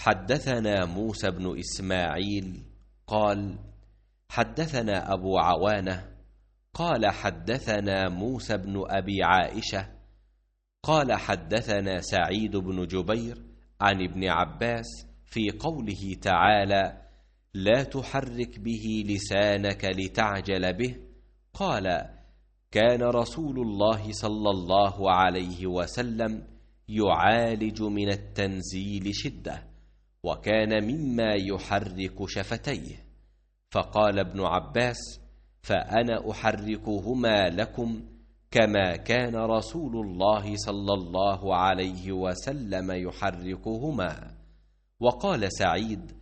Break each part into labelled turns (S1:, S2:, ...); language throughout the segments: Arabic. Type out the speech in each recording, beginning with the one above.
S1: حدثنا موسى بن إسماعيل قال حدثنا أبو عوانة قال حدثنا موسى بن أبي عائشة قال حدثنا سعيد بن جبير عن ابن عباس في قوله تعالى لا تحرك به لسانك لتعجل به قال كان رسول الله صلى الله عليه وسلم يعالج من التنزيل شدة وكان مما يحرك شفتيه. فقال ابن عباس فأنا أحركهما لكم كما كان رسول الله صلى الله عليه وسلم يحركهما. وقال سعيد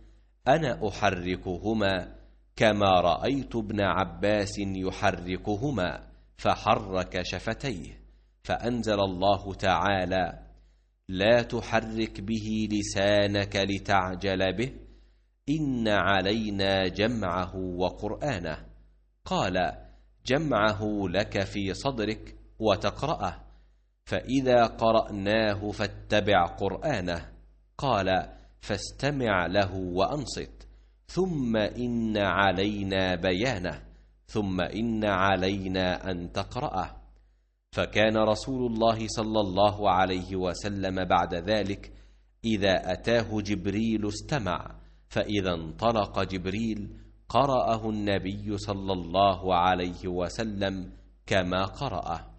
S1: أنا أحركهما كما رأيت ابن عباس يحركهما فحرك شفتيه. فأنزل الله تعالى لا تحرك به لسانك لتعجل به إن علينا جمعه وقرآنه. قال جمعه لك في صدرك وتقرأه فإذا قرأناه فاتبع قرآنه. قال فاستمع له وأنصت ثم إن علينا بيانه ثم إن علينا أن تقرأه. فكان رسول الله صلى الله عليه وسلم بعد ذلك إذا أتاه جبريل استمع فإذا انطلق جبريل قرأه النبي صلى الله عليه وسلم كما قرأه.